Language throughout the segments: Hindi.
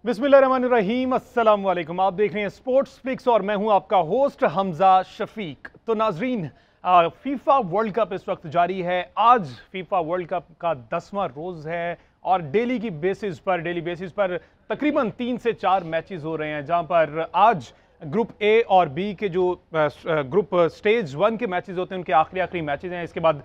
बिस्मिल्लाहिर्रहमानिर्रहीम, अस्सलाम वालेकुम। आप देख रहे हैं स्पोर्ट्स फ्लिक्स और मैं हूं आपका होस्ट हमजा शफीक। तो नाजरीन, फीफा वर्ल्ड कप इस वक्त जारी है। आज फीफा वर्ल्ड कप का 10वां रोज है और डेली बेसिस पर तकरीबन 3 से 4 मैचेस हो रहे हैं, जहां पर आज ग्रुप ए और बी के जो ग्रुप स्टेज 1 के मैचेस होते हैं उनके आखिरी मैचेस हैं। इसके बाद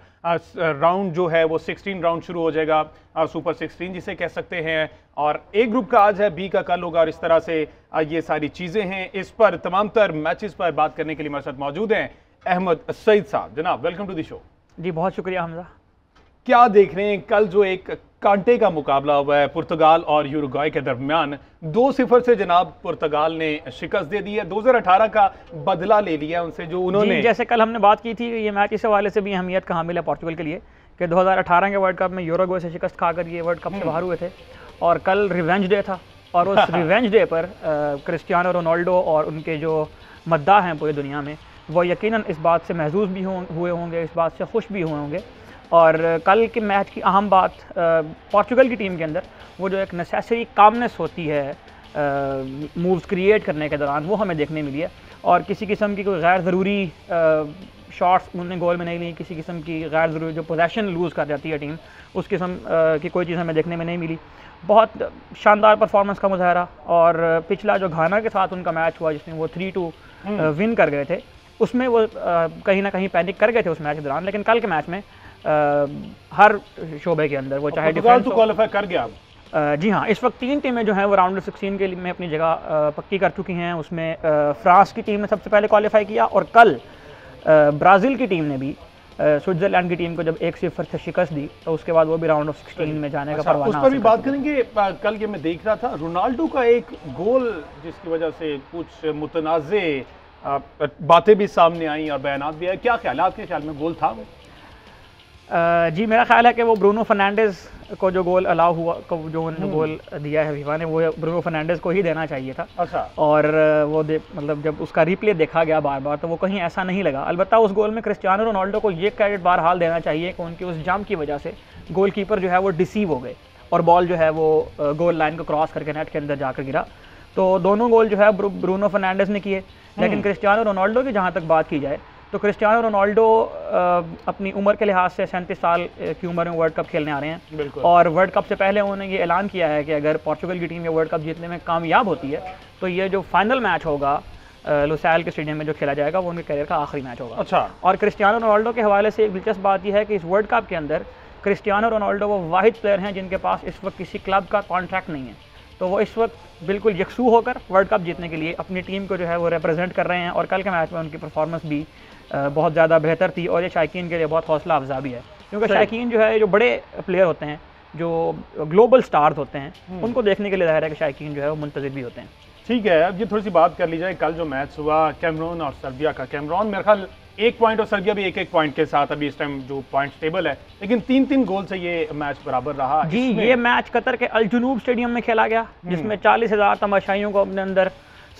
राउंड जो है वो 16 राउंड शुरू हो जाएगा, सुपर 16 जिसे कह सकते हैं। और ए ग्रुप का आज है, बी का कल होगा और इस तरह से ये सारी चीज़ें हैं। इस पर तमाम तर मैचेस पर बात करने के लिए हमारे साथ मौजूद हैं अहमद सईद साहब। जनाब, वेलकम टू द शो। जी बहुत शुक्रिया हमजा। क्या देख रहे हैं, कल जो एक कांटे का मुकाबला हुआ है पुर्तगाल और यूरुग्वाय के दरमियान, 2-0 से जनाब पुर्तगाल ने शिकस्त दे दी है। 2018 का बदला ले लिया उनसे जो उन्होंने, जैसे कल हमने बात की थी, ये मैच इस हवाले से भी अहमियत का हामिल है पोर्चुगल के लिए कि 2018 के वर्ल्ड कप में यूरुग्वाय से शिकस्त खाकर ये वर्ल्ड कप से बाहर हुए थे और कल रिवेंज डे था। और उस रिवेंज डे पर क्रिस्टियानो रोनाल्डो और उनके जो मद्दाह हैं पूरी दुनिया में, वो यकीनन इस बात से महजूज भी हुए होंगे, इस बात से खुश भी हुए होंगे। और कल के मैच की अहम बात पोर्चुगल की टीम के अंदर वो जो एक नेसेसरी कामनेस होती है मूव्स क्रिएट करने के दौरान, वो हमें देखने मिली है। और किसी किस्म की कोई गैर ज़रूरी शॉट्स उन्होंने गोल में नहीं ली, किसी किस्म की गैर ज़रूरी जो पोजेशन लूज़ कर जाती है टीम, उस किस्म की कोई चीज़ हमें देखने में नहीं मिली। बहुत शानदार परफॉर्मेंस का मुजाहरा। और पिछला जो घाना के साथ उनका मैच हुआ जिसमें वो 3-2 विन कर गए थे, उसमें वो कहीं ना कहीं पैनिक कर गए थे उस मैच के दौरान। लेकिन कल के मैच में हर शोबे के अंदर वो चाहे डिफेंस क्वालिफाई कर गया। जी हाँ, इस वक्त 3 टीमें जो हैं वो राउंड ऑफ 16 के लिए में अपनी जगह पक्की कर चुकी हैं। उसमें फ्रांस की टीम ने सबसे पहले क्वालिफाई किया और कल ब्राज़ील की टीम ने भी स्विट्ज़रलैंड की टीम को जब 1-0 से शिकस्त दी, तो उसके बाद वो भी राउंड ऑफ 16 में जाने का परवाना। उस पर भी बात करेंगे। कल ये मैं देख रहा था, रोनाल्डो का एक गोल जिसकी वजह से कुछ मुतनाज़े बातें भी सामने आई और बयानात भी आए। क्या ख्याल है आपके, ख्याल में गोल था वो? जी मेरा ख्याल है कि वो ब्रूनो फर्नांडिस को जो गोल अलाउ हुआ, जो उन्होंने गोल दिया है फीफा ने, वो ब्रूनो फर्नांडिस को ही देना चाहिए था। अच्छा। और वो मतलब जब उसका रिप्ले देखा गया बार बार, तो वो कहीं ऐसा नहीं लगा। अलबत्ता उस गोल में क्रिस्टियानो रोनाल्डो को ये क्रेडिट बहरहाल देना चाहिए कि उनकी उस जंप की वजह से गोलकीपर जो है वो डिसीव हो गए और बॉल जो है वो गोल लाइन को क्रॉस करके नेट के अंदर जाकर गिरा। तो दोनों गोल जो है ब्रूनो फर्नांडिस ने किए। लेकिन क्रिस्टियानो रोनाल्डो की जहाँ तक बात की जाए, तो क्रिस्टियानो रोनाल्डो अपनी उम्र के लिहाज से 37 साल की उम्र में वर्ल्ड कप खेलने आ रहे हैं। और वर्ल्ड कप से पहले उन्होंने ये ऐलान किया है कि अगर पोर्चुगल की टीम ये वर्ल्ड कप जीतने में कामयाब होती है, तो ये जो फाइनल मैच होगा लुसाइल के स्टेडियम में जो खेला जाएगा, वो उनके करियर का आखिरी मैच होगा। अच्छा। और क्रिस्टियानो रोनाल्डो के हवाले से एक दिलचस्प बात यह है कि इस वर्ल्ड कप के अंदर क्रिस्टियानो रोनाल्डो वो वाहिद प्लेयर हैं जिनके पास इस वक्त किसी क्लब का कॉन्ट्रैक्ट नहीं है। तो वो इस वक्त बिल्कुल यकसू होकर वर्ल्ड कप जीतने के लिए अपनी टीम को जो है वो रिप्रेजेंट कर रहे हैं। और कल के मैच में उनकी परफॉर्मेंस भी बहुत ज़्यादा बेहतर थी और ये शायकीन के लिए बहुत हौसला अफजा भी है, क्योंकि शायकीन जो है, जो बड़े प्लेयर होते हैं, जो ग्लोबल स्टार्स होते हैं, उनको देखने के लिए ज़ाहिर है कि शायकीन जो है वो मुंतज़िर भी होते हैं। ठीक है, अब ये थोड़ी सी बात कर ली जाए। कल जो मैच हुआ कैमरून और सर्बिया का, कैमरून मेरे ख्याल 1 पॉइंट और सर्बिया भी 1-1 पॉइंट के साथ अभी इस टाइम जो पॉइंट टेबल है, लेकिन 3-3 गोल से ये मैच बराबर रहा। जी, ये मैच कतर के अल जुनूब स्टेडियम में खेला गया, जिसमें 40,000 तमाशाइयों को अपने अंदर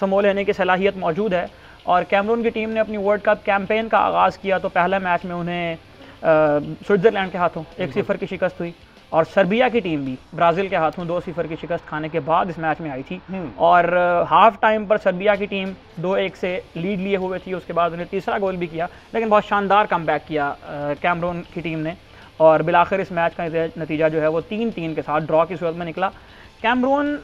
समो लेने की सलाहियत मौजूद है। और कैमरून की टीम ने अपनी वर्ल्ड कप कैंपेन का आगाज़ किया तो पहला मैच में उन्हें स्विट्ज़रलैंड के हाथों 1-0 की शिकस्त हुई। और सर्बिया की टीम भी ब्राज़ील के हाथों 2-0 की शिकस्त खाने के बाद इस मैच में आई थी। और हाफ टाइम पर सर्बिया की टीम 2-1 से लीड लिए हुए थी। उसके बाद उन्हें तीसरा गोल भी किया, लेकिन बहुत शानदार कमबैक किया कैमरून की टीम ने। और बिलाखिर इस मैच का नतीजा जो है वो 3-3 के साथ ड्रॉ की सूरत में निकला। कैमरून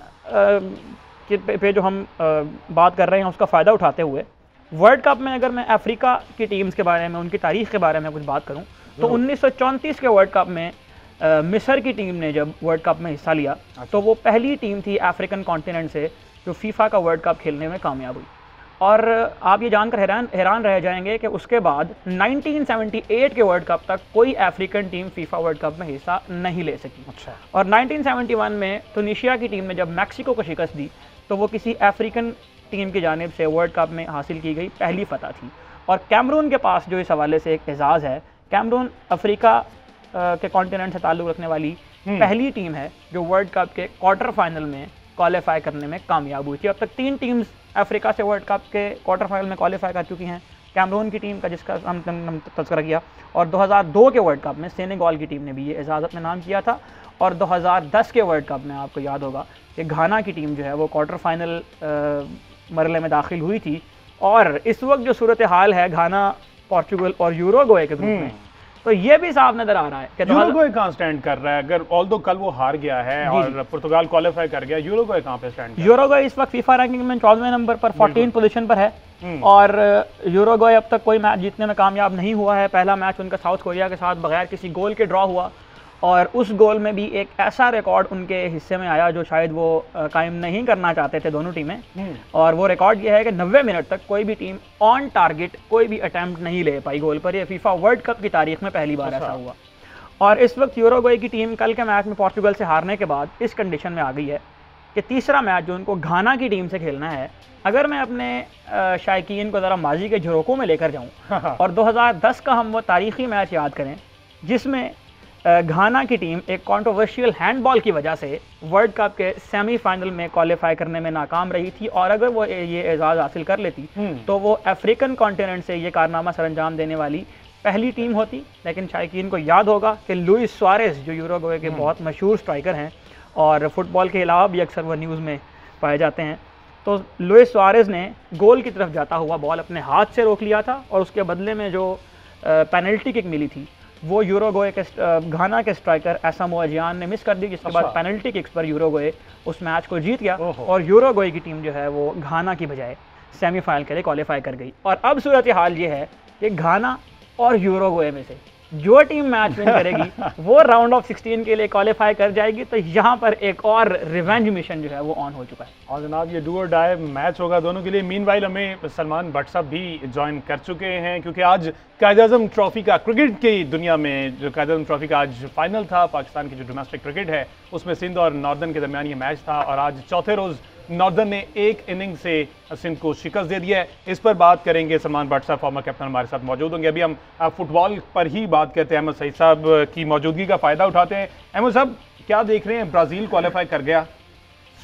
पे जो हम बात कर रहे हैं उसका फ़ायदा उठाते हुए वर्ल्ड कप में, अगर मैं अफ्रीका की टीम्स के बारे में, उनकी तारीख़ के बारे में कुछ बात करूं, तो 1934 के वर्ल्ड कप में मिस्र की टीम ने जब वर्ल्ड कप में हिस्सा लिया, तो वो पहली टीम थी अफ्रीकन कॉन्टिनेंट से जो फीफा का वर्ल्ड कप खेलने में कामयाब हुई। और आप ये जानकर हैरान रह जाएंगे कि उसके बाद 1978 के वर्ल्ड कप तक कोई African team FIFA world cup में हिस्सा नहीं ले सकी। अच्छा। और 1971 में तुनीशिया की टीम ने जब मैक्सिको को शिकस्त दी, तो वो किसी अफ्रीकन टीम की जानिब से वर्ल्ड कप में हासिल की गई पहली फतह थी। और कैमरून के पास जो इस हवाले से एक एजाज़ है, कैमरून अफ्रीका के कॉन्टिनेंट से ताल्लुक़ रखने वाली पहली टीम है जो वर्ल्ड कप के क्वार्टर फाइनल में क्वालिफाई करने में कामयाब हुई थी। अब तक 3 टीम्स अफ्रीका से वर्ल्ड कप के क्वार्टर फाइनल में क्वालिफाई कर चुकी हैं। कैमरून की टीम का जिसका हम तज़किरा किया, और 2002 के वर्ल्ड कप में सेनेगल की टीम ने भी ये एजाज़ अपने नाम किया था, और 2010 के वर्ल्ड कप में आपको याद होगा कि घाना की टीम जो है वो क्वार्टर फाइनल मरहले में दाखिल हुई थी। और इस वक्त जो सूरत हाल है घाना, पोर्चुगल और यूरुग्वे के ग्रुप में, तो ये भी साफ नजर आ रहा है कि यूरुग्वे कहां स्टैंड कर रहा है? अगर ऑल्दो कल वो हार गया है और पुर्तगाल क्वालिफाई कर गया, यूरुग्वे कहां पे स्टैंड कर रहा है? यूरुग्वे इस वक्त फीफा रैंकिंग में 14वें नंबर पर 14 पोजीशन पर है, और यूरुग्वे अब तक कोई मैच जीतने में कामयाब नहीं हुआ है। पहला मैच उनका साउथ कोरिया के साथ बगैर किसी गोल के ड्रॉ हुआ, और उस गोल में भी एक ऐसा रिकॉर्ड उनके हिस्से में आया जो शायद वो कायम नहीं करना चाहते थे दोनों टीमें, और वो रिकॉर्ड ये है कि 90 मिनट तक कोई भी टीम ऑन टारगेट कोई भी अटैम्प्ट नहीं ले पाई गोल पर। ये फीफा वर्ल्ड कप की तारीख में पहली बार ऐसा हुआ। और इस वक्त यूरुग्वे की टीम कल के मैच में पोर्चुगल से हारने के बाद इस कंडीशन में आ गई है कि तीसरा मैच जो उनको घाना की टीम से खेलना है, अगर मैं अपने शायकीन को ज़रा माजी के झरोकों में लेकर जाऊँ और 2010 का हम वो तारीख़ी मैच याद करें जिसमें घाना की टीम एक कंट्रोवर्शियल हैंडबॉल की वजह से वर्ल्ड कप के सेमीफाइनल में क्वालिफाई करने में नाकाम रही थी, और अगर वो ये एजाज़ हासिल कर लेती तो वो अफ्रीकन कॉन्टिनेंट से ये कारनामा सरअंजाम देने वाली पहली टीम होती। लेकिन शायकीन को याद होगा कि लुइस सुआरेज़ जो यूरुग्वे के बहुत मशहूर स्ट्राइकर हैं और फुटबॉल के अलावा भी अक्सर वो न्यूज़ में पाए जाते हैं, तो लुइस सुआरेज़ ने गोल की तरफ जाता हुआ बॉल अपने हाथ से रोक लिया था, और उसके बदले में जो पेनल्टी किक मिली थी वो यूरुग्वे के घाना के स्ट्राइकर एसामोआ जियान ने मिस कर दी, जिसके बाद पेनल्टी किक्स पर यूरुग्वे उस मैच को जीत गया, और यूरुग्वे की टीम जो है वो घाना की बजाय सेमीफाइनल के लिए क्वालिफाई कर गई। और अब सूरत हाल ये है कि घाना और यूरुग्वे में से जो टीम मैच विन करेगी वो राउंड ऑफ 16 के लिए क्वालिफाई कर जाएगी। तो यहाँ पर एक और रिवेंज मिशन जो है वो ऑन हो चुका है। और जनाब ये डू और डाई मैच होगा दोनों के लिए। मीनवाइल हमें सलमान भट्ट साहब भी ज्वाइन कर चुके हैं, क्योंकि आज कायद-ए-आज़म ट्रॉफी का, क्रिकेट की दुनिया में जो कायद-ए-आज़म ट्रॉफी का आज फाइनल था, पाकिस्तान की जो डोमेस्टिक क्रिकेट है उसमें सिंध और नॉर्दर्न के दरमियान ये मैच था, और आज चौथे रोज़ नॉर्दर्न ने एक इनिंग से सिंध को शिकस्त दे दिया है। इस पर बात करेंगे। सलमान भट्ट साहब फॉर्मर कैप्टन हमारे साथ मौजूद होंगे। अभी हम फुटबॉल पर ही बात करते हैं, अहमद सईद साहब की मौजूदगी का फ़ायदा उठाते हैं। अहमद साहब क्या देख रहे हैं? ब्राज़ील क्वालिफाई कर गया,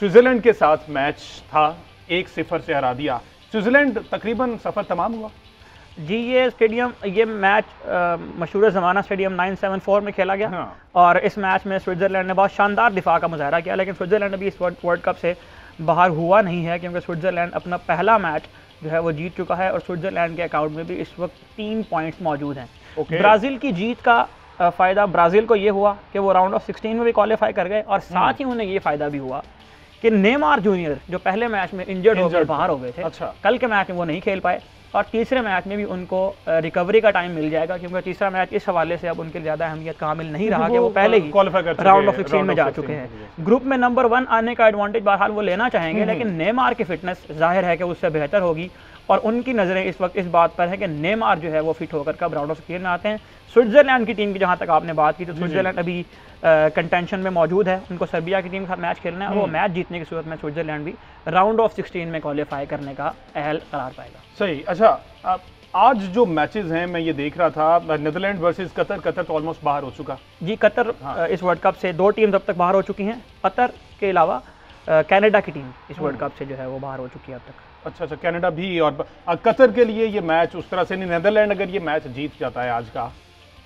स्विट्ज़रलैंड के साथ मैच था, 1-0 से हरा दिया। स्विट्ज़रलैंड तकरीबन सफ़र तमाम हुआ। जी, ये मैच मशहूर ज़माना स्टेडियम 974 में खेला गया, और इस मैच में स्विट्ज़रलैंड ने बहुत शानदार दिफा का मुजाहरा किया, लेकिन स्विट्ज़रलैंड अभी इस वर्ल्ड कप से बाहर हुआ नहीं है, क्योंकि स्विट्ज़रलैंड अपना पहला मैच जो है वो जीत चुका है, और स्विट्ज़रलैंड के अकाउंट में भी इस वक्त 3 पॉइंट्स मौजूद हैं। ब्राज़ील की जीत का फ़ायदा ब्राज़ील को ये हुआ कि वो राउंड ऑफ 16 में भी क्वालिफाई कर गए, और साथ ही उन्हें ये फ़ायदा भी हुआ कि नेमार जूनियर जो पहले मैच में इंजर्ड होकर बाहर हो गए थे, कल के मैच में वो नहीं खेल पाए, और तीसरे मैच में भी उनको रिकवरी का टाइम मिल जाएगा, क्योंकि तीसरा मैच इस हवाले से अब उनके ज़्यादा अहमियत का हामिल नहीं रहा कि वो पहले ही राउंड ऑफ 16 में जा चुके हैं। ग्रुप में नंबर 1 आने का एडवांटेज बहरहाल वो लेना चाहेंगे, लेकिन नेमार की फिटनेस जाहिर है कि उससे बेहतर होगी, और उनकी नज़रें इस वक्त इस बात पर है कि नेमार जो है वो फिट होकर कब राउंड ऑफ 16 में आते हैं। स्विट्ज़रलैंड की टीम की जहाँ तक आपने बात की, तो स्विट्ज़रलैंड अभी कंटेंशन में मौजूद है, उनको सर्बिया की टीम के साथ मैच खेलना है, और वो मैच जीतने की सूरत में स्विट्ज़रलैंड भी राउंड ऑफ 16 में क्वालिफाई करने का अहल करार पाएगा। सही। अच्छा, आज जो मैचेस हैं मैं ये देख रहा था, नीदरलैंड वर्सेस कतर। कतर तो ऑलमोस्ट बाहर हो चुका। जी, कतर इस वर्ल्ड कप से 2 टीम अब तक बाहर हो चुकी हैं। कतर के अलावा कनाडा की टीम इस वर्ल्ड कप से जो है वो बाहर हो चुकी है अब तक। अच्छा, कनाडा भी। और कतर के लिए ये मैच उस तरह से नहीं। नीदरलैंड अगर ये मैच जीत जाता है आज का,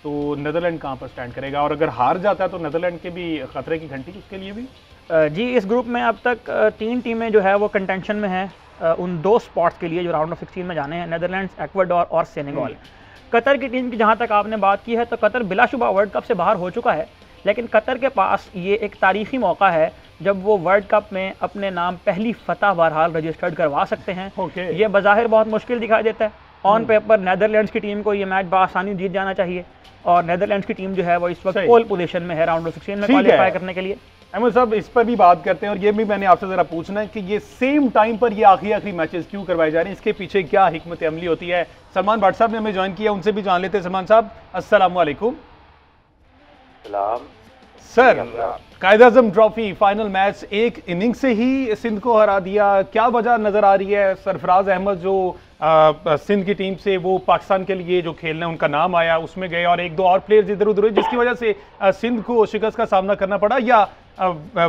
तो नीदरलैंड कहाँ पर स्टैंड करेगा? और अगर हार जाता है तो नीदरलैंड के भी खतरे की घंटी उसके लिए भी। जी, इस ग्रुप में अब तक 3 टीमें जो है वो कंटेंशन में हैं उन 2 स्पॉट्स के लिए जो राउंड ऑफ 16 में जाने हैं, नीदरलैंड्स, एक्वाडोर और सेनेगल। कतर की टीम की जहाँ तक आपने बात की है, तो कतर बिलाशुबा वर्ल्ड कप से बाहर हो चुका है, लेकिन कतर के पास ये एक तारीखी मौका है जब वो वर्ल्ड कप में अपने नाम पहली फतह बहरहाल रजिस्टर्ड करवा सकते हैं। ये बज़ाहिर बहुत मुश्किल दिखाई देता है। ऑन पेपर नीदरलैंड्स की टीम को ये मैच बआसानी जीत जाना चाहिए, और नीदरलैंड्स की टीम जो है वो इस वक्त पोल पोजीशन में है राउंड ऑफ 16 में क्वालिफाई करने के लिए। अहमद साहब, इस पर भी बात करते हैं, और ये भी मैंने आपसे ज़रा पूछना है कि ये सेम टाइम पर ये आखिरी मैचेस क्यों करवाए जा रहे हैं? इसके पीछे क्या हिकमत अमली होती है? सलमान भट्ट साहब ने हमें ज्वाइन किया, उनसे भी जान लेते हैं। सलमान साहब, अस्सलाम वालेकुम। Sir, Quaid-e-Azam trophy final match एक इनिंग से ही सिंध को हरा दिया, क्या वजह नज़र आ रही है? सरफराज अहमद जो सिंध की टीम से वो पाकिस्तान के लिए जो खेलने उनका नाम आया उसमें गए, और 1-2 और प्लेयर्स इधर उधर हुए, जिसकी वजह से सिंध को शिकस्त का सामना करना पड़ा, या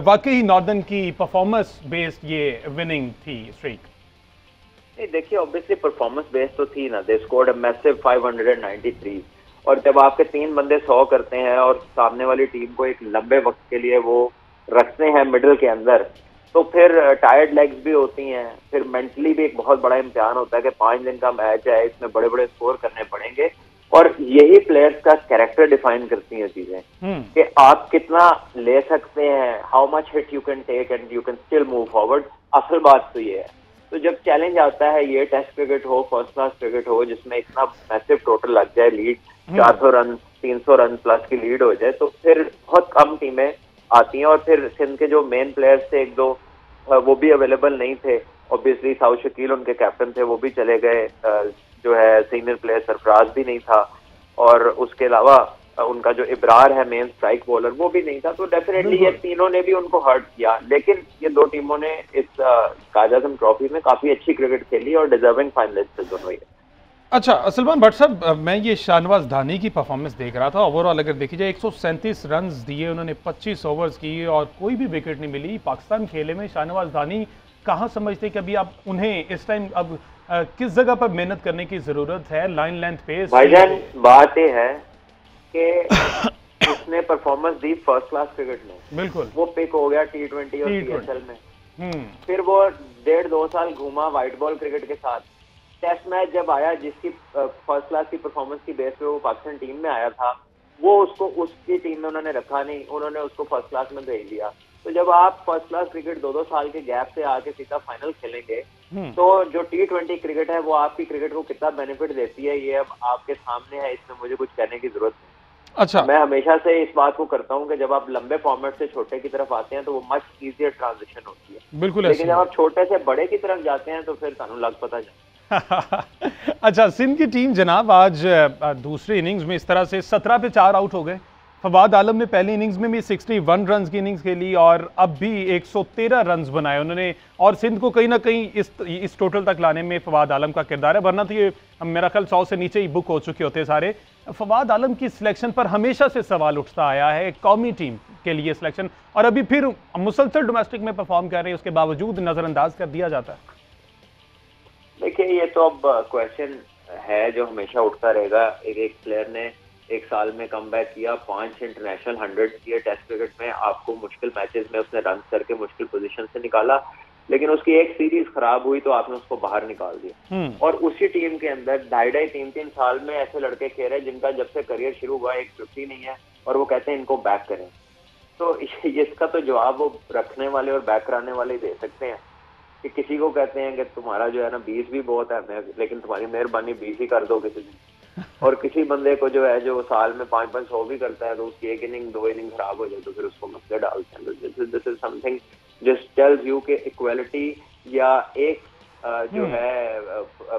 वाकई नॉर्दर्न की परफॉर्मेंस बेस्ड ये विनिंग थी स्ट्रीक? नहीं देखिए, ऑब्वियसली परफॉर्मेंस बेस तो थी ना, दे स्कोर्ड अ मैसिव 593, और जब आपके 3 बंदे 100 करते हैं और सामने वाली टीम को एक लंबे वक्त के लिए वो रखते हैं मिडिल के अंदर, तो फिर टायर्ड लेग्स भी होती हैं, फिर मेंटली भी एक बहुत बड़ा इम्तिहान होता है कि 5 दिन का मैच है, इसमें बड़े बड़े स्कोर करने पड़ेंगे। और यही प्लेयर्स का कैरेक्टर डिफाइन करती हैं चीजें, कि आप कितना ले सकते हैं, how much hit you can take and you can still move forward. असल बात तो ये है। तो जब चैलेंज आता है, ये टेस्ट क्रिकेट हो, फर्स्ट क्लास क्रिकेट हो, जिसमें इतना मैसिव टोटल लग जाए, लीड 400 रन 300 रन प्लस की लीड हो जाए, तो फिर बहुत कम टीमें आती हैं। और फिर सिंध के जो मेन प्लेयर्स थे, 1-2 वो भी अवेलेबल नहीं थे। ऑब्वियसली साउथ शकील उनके कैप्टन थे, वो भी चले गए, जो है सीनियर प्लेयर सरफराज भी नहीं था, और उसके अलावा उनका जो इब्रार है मेन स्ट्राइक बॉलर, वो भी नहीं था। तो डेफिनेटली ये तीनों ने भी उनको हर्ट किया, लेकिन ये 2 टीमों ने इस कायद आज़म ट्रॉफी में काफी अच्छी क्रिकेट खेली और डिजर्विंग फाइनलिस्ट थे दोनों ही। अच्छा सलमान भट्ट साहब, मैं ये शाहनवाज धानी की परफॉर्मेंस देख रहा था। ओवरऑल अगर देखी जाए 137 रन्स दिए उन्होंने, 25 ओवर्स किए और कोई भी विकेट नहीं मिली। पाकिस्तान खेले में शाहनवाज धानी कहाँ समझते कि अभी आप उन्हें इस टाइम अब किस जगह पर मेहनत करने की जरूरत है? Line length pace. भाईजान बात ये है कि उसने परफॉर्मेंस दी फर्स्ट क्लास क्रिकेट में, बिल्कुल वो पिक हो गया T20 और PSL में। फिर वो 1.5-2 साल घूमा व्हाइट बॉल क्रिकेट के साथ। टेस्ट मैच जब आया, जिसकी फर्स्ट क्लास की परफॉर्मेंस की बेस पे वो पाकिस्तान टीम में आया था, वो उसको उसकी टीम में उन्होंने रखा नहीं, उन्होंने उसको फर्स्ट क्लास में भेज दिया। तो जब आप फर्स्ट क्लास क्रिकेट 2-2 साल के गैप से आके सीधा फाइनल खेलेंगे, तो जो T20 क्रिकेट है वो आपकी क्रिकेट को कितना बेनिफिट देती है, ये अब आपके सामने है, इसमें मुझे कुछ कहने की जरूरत नहीं। अच्छा, मैं हमेशा से इस बात को करता हूँ कि जब आप लंबे फॉर्मेट से छोटे की तरफ आते हैं तो वो मच इजियर ट्रांजिशन होती है, बिल्कुल। लेकिन जब आप छोटे से बड़े की तरफ जाते हैं तो फिर थानू लग पता जाए। अच्छा, सिंध की टीम जनाब आज दूसरी इनिंग्स में इस तरह से 17 पे 4 आउट हो गए। फवाद आलम ने पहली इनिंग्स में भी 61 रन्स की इनिंग्स खेली और अब भी 113 रन्स बनाए उन्होंने, और सिंध को कहीं ना कहीं इस टोटल तक लाने में फवाद आलम का किरदार है, वरना तो ये मेरा ख्याल 100 से नीचे ही बुक हो चुके होते सारे। फवाद आलम की सिलेक्शन पर हमेशा से सवाल उठता आया है, कौमी टीम के लिए सिलेक्शन, और अभी फिर मुसलसल डोमेस्टिक में परफॉर्म कर रहे हैं, उसके बावजूद नजरअंदाज कर दिया जाता है। देखिए, ये तो अब क्वेश्चन है जो हमेशा उठता रहेगा। एक प्लेयर ने एक साल में कमबैक किया, 5 इंटरनेशनल 100 किए टेस्ट क्रिकेट में, आपको मुश्किल मैचेस में उसने रन करके मुश्किल पोजीशन से निकाला, लेकिन उसकी एक सीरीज खराब हुई तो आपने उसको बाहर निकाल दिया। और उसी टीम के अंदर 2.5-3 साल में ऐसे लड़के खेल रहे हैं जिनका जब से करियर शुरू हुआ 150 नहीं है, और वो कहते हैं इनको बैक करें। तो इसका तो जवाब वो रखने वाले और बैक कराने वाले ही दे सकते हैं, कि किसी को कहते हैं कि तुम्हारा जो है ना 20 भी बहुत है, लेकिन तुम्हारी मेहरबानी 20 ही कर दो किसी दिन। और किसी बंदे को जो है जो साल में 5-5 100 भी करता है, तो उसकी एक इनिंग 2 इनिंग खराब हो जाए तो फिर उसको मसले डालते हैं। This is something just tells you कि इक्वालिटी या एक जो है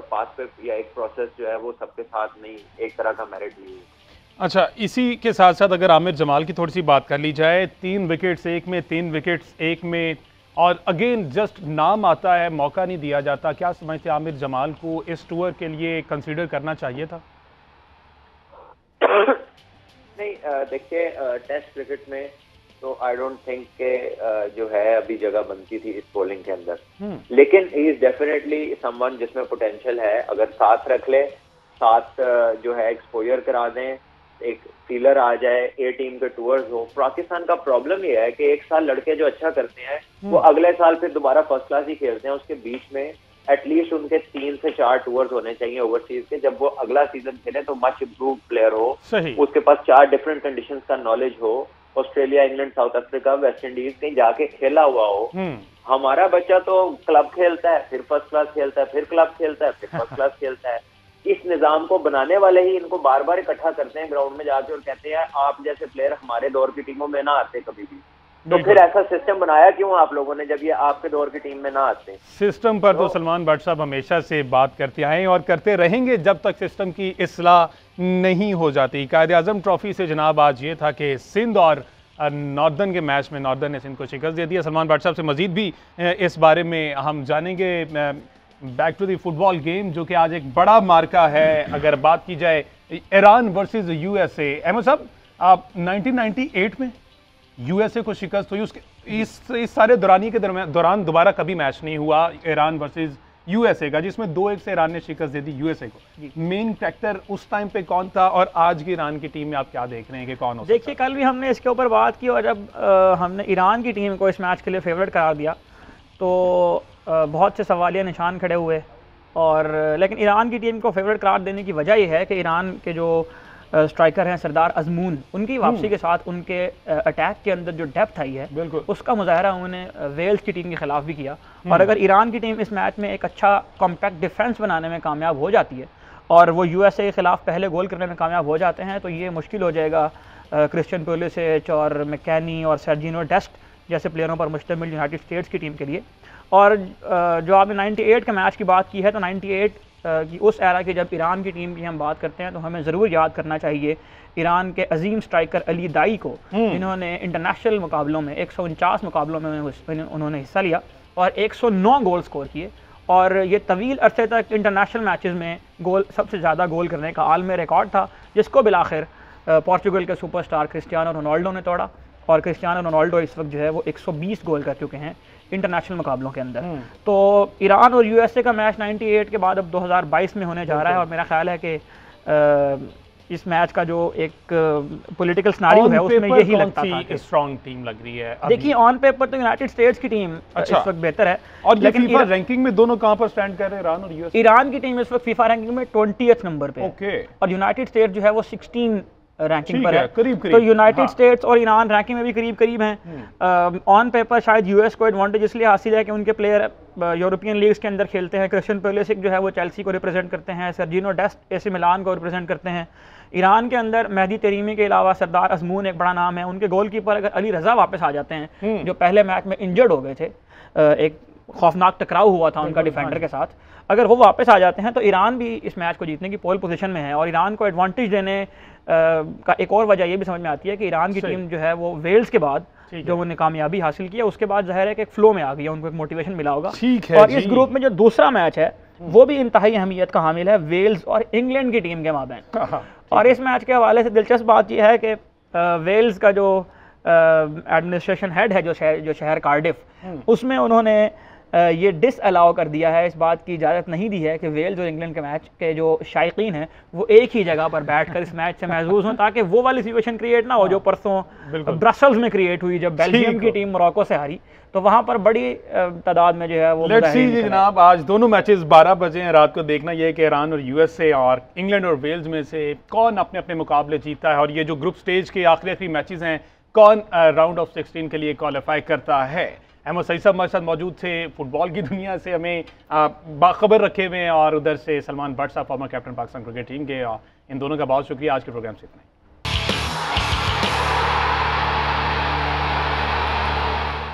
पास पे या एक प्रोसेस जो है वो सबके साथ नहीं, एक तरह का मेरिट नहीं है। अच्छा, इसी के साथ साथ अगर आमिर जमाल की थोड़ी सी बात कर ली जाए, 3 विकेट्स एक में, 3 विकेट्स एक में, और अगेन जस्ट नाम आता है, मौका नहीं दिया जाता। क्या समझते आमिर जमाल को इस टूर के लिए कंसीडर करना चाहिए था? नहीं, देखिए टेस्ट क्रिकेट में तो आई डोंट थिंक के जो है अभी जगह बनती थी इस बॉलिंग के अंदर, लेकिन ही इज डेफिनेटली समवन जिसमें पोटेंशियल है। अगर साथ रख ले, साथ जो है एक्सपोजर करा दें, एक फीलर आ जाए, ए टीम के टूर्स हो। पाकिस्तान का प्रॉब्लम ये है कि एक साल लड़के जो अच्छा करते हैं वो अगले साल फिर दोबारा फर्स्ट क्लास ही खेलते हैं, उसके बीच में एटलीस्ट उनके 3 से 4 टूर्स होने चाहिए ओवरसीज के। जब वो अगला सीजन खेले तो मच इम्प्रूव प्लेयर हो, उसके पास 4 डिफरेंट कंडीशंस का नॉलेज हो, Australia, England, south Africa, West Indies कहीं जाके खेला हुआ हो। हमारा बच्चा तो क्लब खेलता है, फिर फर्स्ट क्लास खेलता है, फिर क्लब खेलता है, फिर फर्स्ट क्लास खेलता है। इस निजाम को बनाने वाले ही इनको बार बार इकट्ठा करते हैं ग्राउंड में जाके और कहते हैं आप जैसे प्लेयर हमारे दौर की टीमों में ना आते कभी भी। तो फिर ऐसा सिस्टम बनाया क्यों आप लोगों ने जब ये आपके दौर की टीम में ना आते? सिस्टम पर तो सलमान भट्ट साहब हमेशा से बात करते आए और करते रहेंगे जब तक सिस्टम की इस्लाह नहीं हो जाती। कायद आज़म ट्रॉफी से जनाब आज ये था कि सिंध और नॉर्दर्न के मैच में नॉर्दर्न ने सिंध को शिकस्त दे दिया। सलमान भट्ट साहब से मजीद भी इस बारे में हम जानेंगे। Back to the football game, जो कि आज एक बड़ा मार्का है। अगर बात की जाए ईरान वर्सेस यूएसए, अहमद साहब आप 1998 में यूएसए को शिकस्त हुई, उसके इस सारे दौरान दोबारा कभी मैच नहीं हुआ ईरान वर्सेस यूएसए का, जिसमें 2-1 से ईरान ने शिकस्त दे दी यूएसए को। मेन फैक्टर उस टाइम पे कौन था और आज की ईरान की टीम में आप क्या देख रहे हैं कि कौन हो सकता है? देखिए, कल भी हमने इसके ऊपर बात की और जब हमने ईरान की टीम को इस मैच के लिए फेवरेट करार दिया तो बहुत से सवालिया निशान खड़े हुए। और लेकिन ईरान की टीम को फेवरेट करार देने की वजह यह है कि ईरान के जो स्ट्राइकर हैं सरदार अजमून, उनकी वापसी के साथ उनके अटैक के अंदर जो डेप्थ आई है उसका मुजाहरा उन्होंने वेल्स की टीम के खिलाफ भी किया। और अगर ईरान की टीम इस मैच में एक अच्छा कॉम्पैक्ट डिफेंस बनाने में कामयाब हो जाती है और वो यूएसए के खिलाफ पहले गोल करने में कामयाब हो जाते हैं तो ये मुश्किल हो जाएगा क्रिश्चियन पुलिसिच और मैकेनी और सर्जिनो डेस्ट जैसे प्लेयरों पर मुश्तमिल यूनाइटेड स्टेट्स की टीम के लिए। और जो आपने 98 के मैच की बात की है तो 98 की उस एरा की जब ईरान की टीम की हम बात करते हैं तो हमें ज़रूर याद करना चाहिए ईरान के अजीम स्ट्राइकर अली दाई को, जिन्होंने इंटरनेशनल मुकाबलों में 149 मुकाबलों में उन्होंने हिस्सा लिया और 109 गोल स्कोर किए। और ये तवील अरसे तक इंटरनेशनल मैचेस में सबसे ज़्यादा गोल करने का आलमी रिकॉर्ड था, जिसको बिलाखिर पोर्चुगल के सुपरस्टार क्रिस्टियानो रोनाल्डो ने तोड़ा। और क्रिस्टियानो रोनाल्डो इस वक्त जो है वो 120 गोल कर चुके हैं इंटरनेशनल मुकाबलों के अंदर। तो ईरान और यूएसए का मैच 98 के बाद अब 2022 में होने जा रहा है और मेरा ख्याल है कि इस मैच का जो एक पॉलिटिकल सिनेरियो है उसमें यही लगता था कि स्ट्रांग टीम लग रही है। देखिए, ऑन पेपर तो यूनाइटेड स्टेट्स की टीम इस वक्त बेहतर है। और लेकिन फीफा रैंकिंग में दोनों कहां पर स्टैंड कर रहे हैं, ईरान और यूएसए? ईरान की टीम इस वक्त फीफा रैंकिंग में 20th नंबर पे है और यूनाइटेड स्टेट्स जो है वो 16 रैंकिंग पर है। करीब तो यूनाइटेड स्टेट्स और ईरान रैंकिंग में भी करीब करीब हैं। ऑन पेपर शायद यूएस को एडवांटेज इसलिए हासिल है कि उनके प्लेयर यूरोपियन लीग्स के अंदर खेलते हैं। क्रिश्चियन पुलिसिच जो है वो चेल्सी को रिप्रेजेंट करते हैं, सर्जिनो डेस्ट एसी मिलान को रिप्रेजेंट करते हैं। ईरान के अंदर मेहदी तरीमी के अलावा सरदार अजमून एक बड़ा नाम है। उनके गोलकीपर अगर अली रजा वापस आ जाते हैं, जो पहले मैच में इंजर्ड हो गए थे, एक खौफनाक टकराव हुआ था उनका डिफेंडर के साथ, अगर वो वापस आ जाते हैं तो ईरान भी इस मैच को जीतने की पोल पोजीशन में है। और ईरान को एडवांटेज देने का एक और वजह ये भी समझ में आती है कि ईरान की टीम जो है वो वेल्स के बाद जो उन्हें कामयाबी हासिल की है उसके बाद जाहिर है कि एक फ्लो में आ गई है, उनको एक मोटिवेशन मिला होगा। और इस ग्रुप में जो दूसरा मैच है वो भी इंतहाई अहमियत का हामिल है, वेल्स और इंग्लैंड की टीम के माबैन। और इस मैच के हवाले से दिलचस्प बात यह है कि वेल्स का जो एडमिनिस्ट्रेशन हेड है जो शहर कार्डिफ, उसमें उन्होंने ये डिसअलाउ कर दिया है, इस बात की इजाज़त नहीं दी है कि वेल्स और इंग्लैंड के मैच के जो शायकीन हैं वो एक ही जगह पर बैठकर इस मैच से महसूस हों, ताकि वो वाली सिचुएशन क्रिएट ना हो जो परसों ब्रसल्स में क्रिएट हुई जब बेल्जियम की टीम मोरक्को से हारी। तो वहाँ पर बड़ी तादाद में जो है वो लेट्स सी जनाब। आज दोनों मैचेस 12 बजे हैं रात को। देखना यह है कि ईरान और यूएसए और इंग्लैंड और वेल्स में से कौन अपने अपने मुकाबले जीतता है और ये जो ग्रुप स्टेज के आखिरी मैचेस हैं कौन राउंड ऑफ 16 के लिए क्वालिफाई करता है। अहमद सईद साहब हमारे साथ मौजूद थे, फुटबॉल की दुनिया से हमें बाखबर रखे हुए हैं, और उधर से सलमान भट्ट साहब former captain Pakistan cricket team के। इन दोनों का बहुत शुक्रिया। आज के प्रोग्राम से इतना ही।